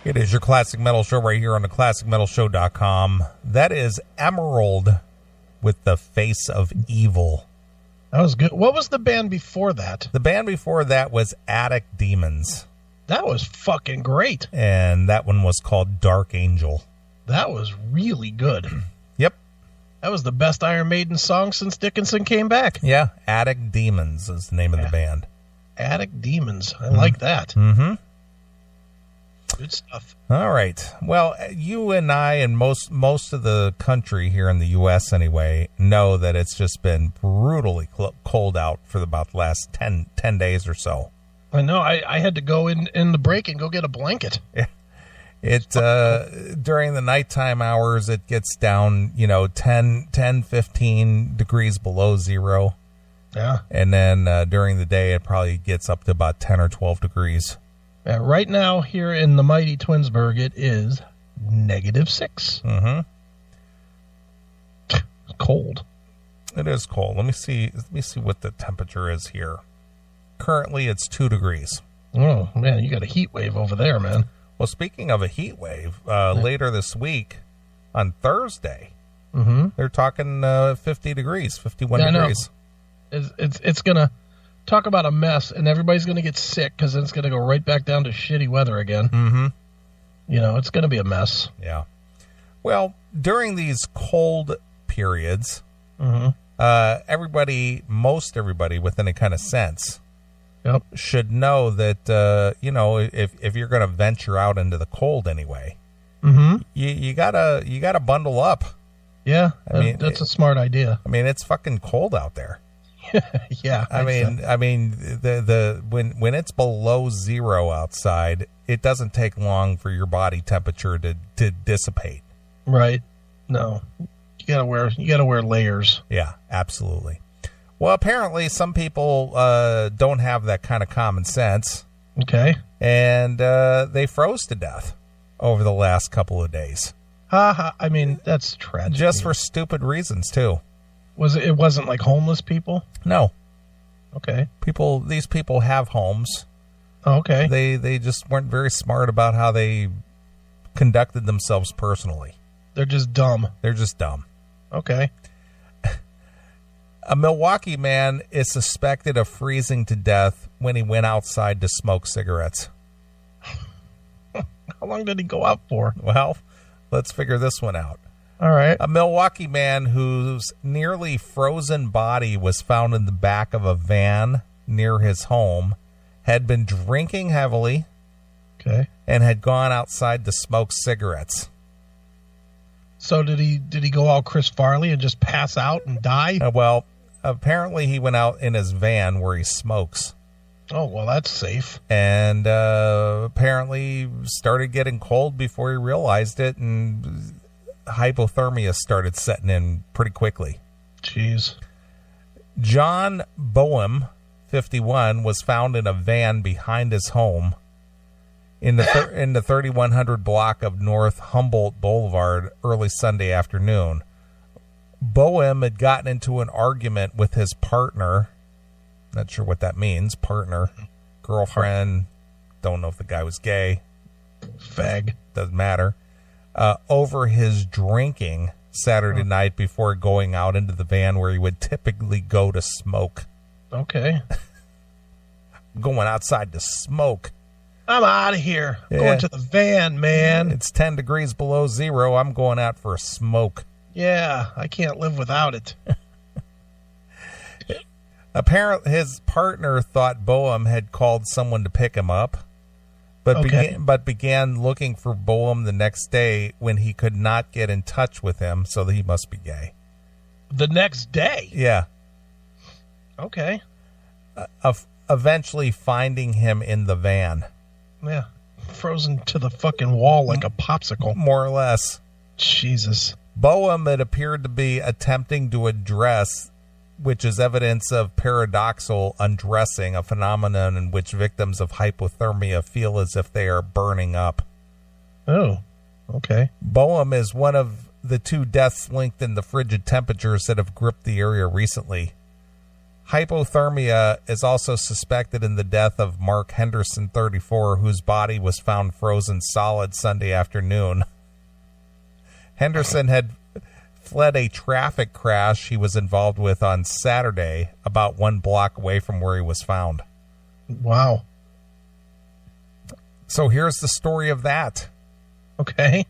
It is your Classic Metal Show right here on the ClassicMetalShow.com. That is Emerald with The Face of Evil. That was good. What was the band before that? The band before that was Attic Demons. That was fucking great. And that one was called Dark Angel. That was really good. Yep. That was the best Iron Maiden song since Dickinson came back. Yeah, Attic Demons is the name of the band. Attic Demons. I like that. Mm-hmm. Good stuff. All right. Well, you and I and most of the country here in the U.S. anyway know that it's just been brutally cold out for about the last 10 days or so. I know. I had to go in the break and go get a blanket. Yeah. During the nighttime hours, it gets down, 10, 15 degrees below zero. Yeah. And then during the day, it probably gets up to about 10 or 12 degrees. Right now, here in the mighty Twinsburg, it is -6. Mm-hmm. Cold. It is cold. Let me see what the temperature is here. Currently, it's 2 degrees. Oh, man, you got a heat wave over there, man. Well, speaking of a heat wave, later this week, on Thursday, they're talking 50 degrees, 51 degrees. It's going to talk about a mess, and everybody's going to get sick because then it's going to go right back down to shitty weather again. Mm-hmm. It's going to be a mess. Yeah. Well, during these cold periods, most everybody with any kind of sense should know that, if you're going to venture out into the cold anyway, you gotta bundle up. Yeah, I mean, that's a smart idea. I mean, it's fucking cold out there. Yeah. I mean, when it's below zero outside, it doesn't take long for your body temperature to dissipate. Right. No. You gotta wear layers. Yeah, absolutely. Well, apparently some people don't have that kind of common sense. Okay. And they froze to death over the last couple of days. I mean, that's tragic. Just for stupid reasons too. It wasn't like homeless people? No. Okay. These people have homes. Oh, okay. They just weren't very smart about how they conducted themselves personally. They're just dumb. Okay. A Milwaukee man is suspected of freezing to death when he went outside to smoke cigarettes. How long did he go out for? Well, let's figure this one out. All right. A Milwaukee man whose nearly frozen body was found in the back of a van near his home had been drinking heavily. Okay. And had gone outside to smoke cigarettes. So did he go all Chris Farley and just pass out and die? Well, apparently he went out in his van where he smokes. Oh, well, that's safe. And apparently started getting cold before he realized it, and hypothermia started setting in pretty quickly. Jeez. John Boehm, 51, was found in a van behind his home in the 3100 block of North Humboldt Boulevard early Sunday afternoon. Boehm had gotten into an argument with his partner. Not sure what that means. Partner, girlfriend. Don't know if the guy was gay. Fag. Doesn't matter. Over his drinking Saturday night before going out into the van where he would typically go to smoke. Okay. Going outside to smoke. I'm out of here. Yeah. Going to the van, man. It's 10 degrees below zero. I'm going out for a smoke. Yeah, I can't live without it. Apparently, his partner thought Boehm had called someone to pick him up, but began looking for Boehm the next day when he could not get in touch with him, so that he must be gay. The next day? Yeah. Okay. Eventually finding him in the van. Yeah. Frozen to the fucking wall like a popsicle. More or less. Jesus. Boehm had appeared to be attempting to address, which is evidence of paradoxal undressing, a phenomenon in which victims of hypothermia feel as if they are burning up. Oh, okay. Boehm is one of the 2 deaths linked in the frigid temperatures that have gripped the area recently. Hypothermia is also suspected in the death of Mark Henderson, 34, whose body was found frozen solid Sunday afternoon. Henderson had fled a traffic crash he was involved with on Saturday, about 1 block away from where he was found. Wow. So here's the story of that. Okay.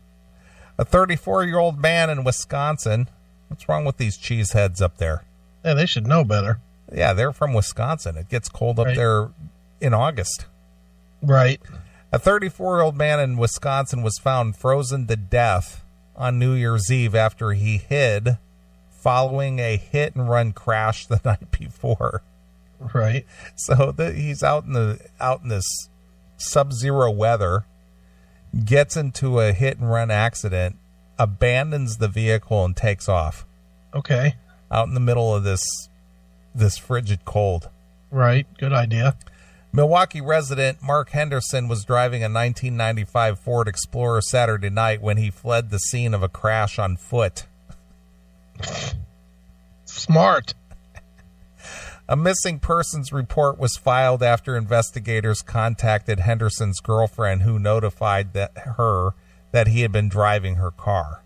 A 34-year-old man in Wisconsin. What's wrong with these cheeseheads up there? Yeah, they should know better. Yeah, they're from Wisconsin. It gets cold up there in August. Right. A 34-year-old man in Wisconsin was found frozen to death on New Year's Eve after he hid following a hit-and-run crash the night before. Right. So he's out in this sub-zero weather, gets into a hit-and-run accident, abandons the vehicle, and takes off. Okay. Out in the middle of this frigid cold. Right. Good idea. Milwaukee resident Mark Henderson was driving a 1995 Ford Explorer Saturday night when he fled the scene of a crash on foot. Smart. A missing persons report was filed after investigators contacted Henderson's girlfriend, who notified her that he had been driving her car.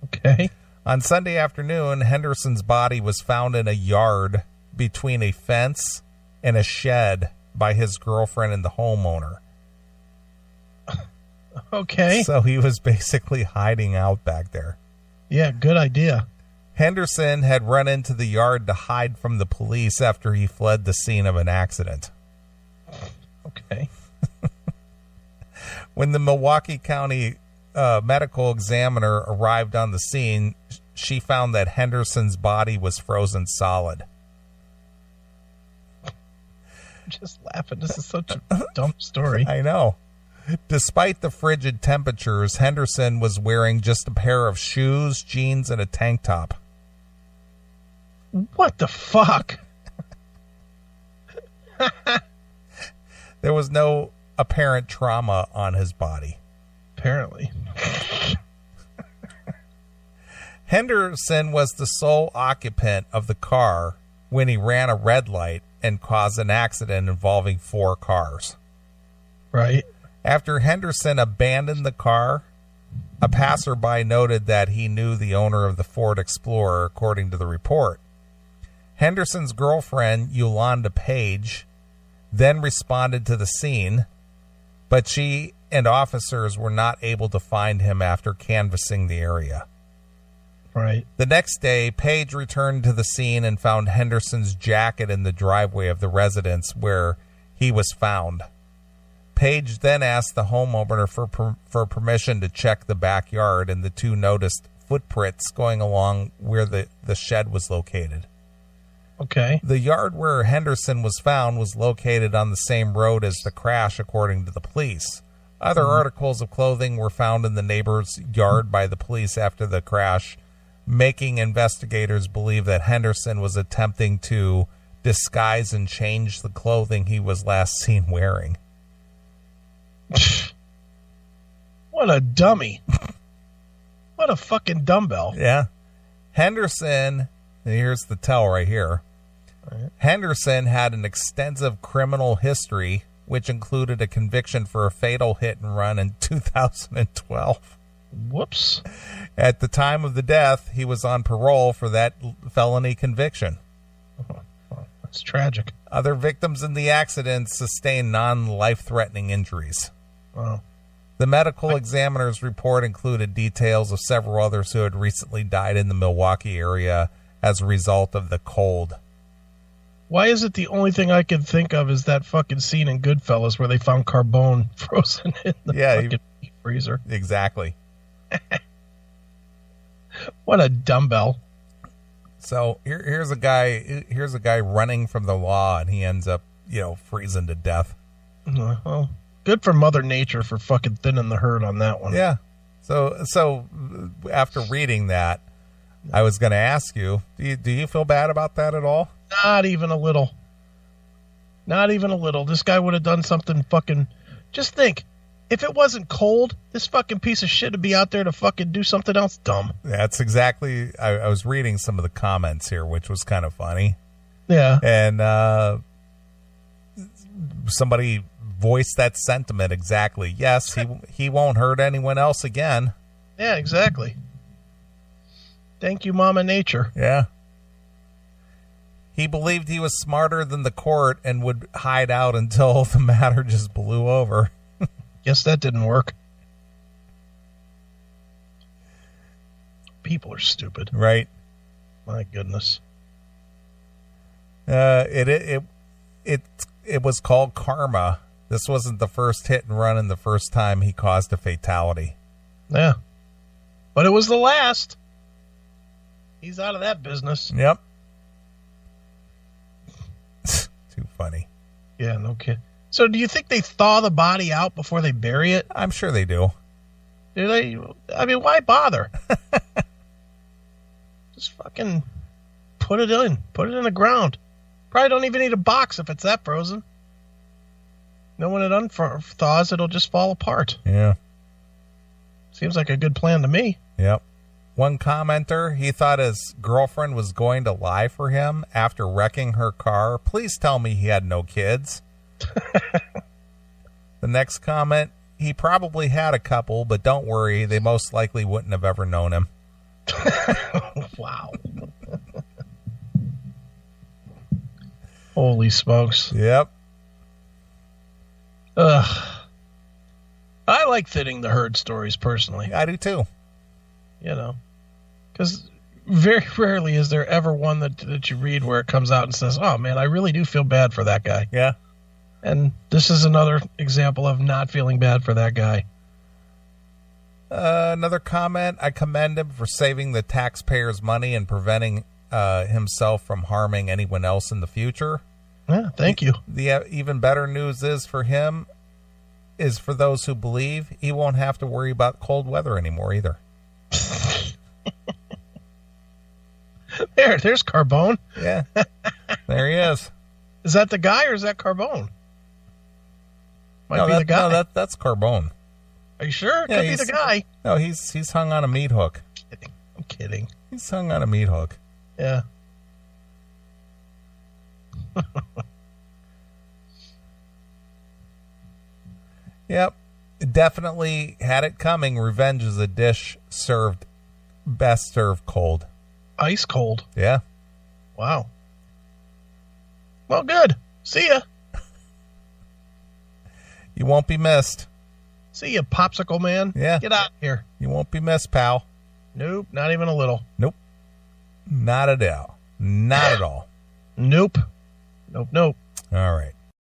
Okay. On Sunday afternoon, Henderson's body was found in a yard between a fence and a shed by his girlfriend and the homeowner. Okay. So he was basically hiding out back there. Yeah, good idea. Henderson had run into the yard to hide from the police after he fled the scene of an accident. Okay. When the Milwaukee County medical examiner arrived on the scene, she found that Henderson's body was frozen solid. I'm just laughing. This is such a dumb story. I know. Despite the frigid temperatures, Henderson was wearing just a pair of shoes, jeans, and a tank top. What the fuck? There was no apparent trauma on his body. Apparently. Henderson was the sole occupant of the car when he ran a red light and caused an accident involving 4 cars. Right. After Henderson abandoned the car, a passerby noted that he knew the owner of the Ford Explorer, according to the report. Henderson's girlfriend, Yolanda Page, then responded to the scene, but she and officers were not able to find him after canvassing the area. Right. The next day, Page returned to the scene and found Henderson's jacket in the driveway of the residence where he was found. Page then asked the homeowner for permission to check the backyard, and the two noticed footprints going along where the shed was located. Okay. The yard where Henderson was found was located on the same road as the crash, according to the police. Other articles of clothing were found in the neighbor's yard by the police after the crash, making investigators believe that Henderson was attempting to disguise and change the clothing he was last seen wearing. What a dummy. What a fucking dumbbell. Yeah. Henderson, here's the tell right here. Right. Henderson had an extensive criminal history, which included a conviction for a fatal hit and run in 2012. Whoops. At the time of the death, he was on parole for that felony conviction. Oh, that's tragic. Other victims in the accident sustained non-life-threatening injuries. Wow. The medical examiner's report included details of several others who had recently died in the Milwaukee area as a result of the cold. Why is it the only thing I can think of is that fucking scene in Goodfellas where they found Carbone frozen in the fucking freezer? Exactly. What a dumbbell. So here's a guy running from the law, and he ends up, freezing to death. Well, good for Mother Nature for fucking thinning the herd on that one. Yeah. So after reading that, I was going to ask you, do you feel bad about that at all? Not even a little. Not even a little. This guy would have done something fucking... Just think, if it wasn't cold, this fucking piece of shit would be out there to fucking do something else dumb. That's exactly... I was reading some of the comments here, which was kind of funny. Yeah. And somebody voiced that sentiment exactly. Yes, he won't hurt anyone else again. Yeah, exactly. Thank you, Mama Nature. Yeah. He believed he was smarter than the court and would hide out until the matter just blew over. Guess that didn't work. People are stupid. Right. My goodness. It was called karma. This wasn't the first hit and run and the first time he caused a fatality. Yeah. But it was the last. He's out of that business. Yep. Too funny. Yeah, no kidding. So do you think they thaw the body out before they bury it? I'm sure they do. Do they? I mean, why bother? Just fucking put it in. Put it in the ground. Probably don't even need a box if it's that frozen. No, when it unthaws, it'll just fall apart. Yeah. Seems like a good plan to me. Yep. One commenter, he thought his girlfriend was going to lie for him after wrecking her car. Please tell me he had no kids. The next comment, he probably had a couple, but don't worry, they most likely wouldn't have ever known him. Wow. Holy smokes. Yep. Ugh. I like fitting the herd stories personally. I do too. You know, because very rarely is there ever one that you read where it comes out and says, oh man, I really do feel bad for that guy. Yeah. And this is another example of not feeling bad for that guy. Another comment, I commend him for saving the taxpayers' money and preventing himself from harming anyone else in the future. Yeah, thank you. The even better news is for him, is for those who believe, he won't have to worry about cold weather anymore either. There's Carbone. Yeah. There he is. Is that the guy or is that Carbone? Might be the guy. No, that's Carbone. Are you sure? Yeah, Could be the guy. No, he's hung on a meat hook. I'm kidding. He's hung on a meat hook. Yeah. Yep. Definitely had it coming. Revenge is a dish best served cold. Ice cold. Yeah. Wow. Well, good. See ya. You won't be missed. See ya, Popsicle Man. Yeah. Get out of here. You won't be missed, pal. Nope, not even a little. Nope. Not at all. Not at all. Nope. Nope, nope. All right.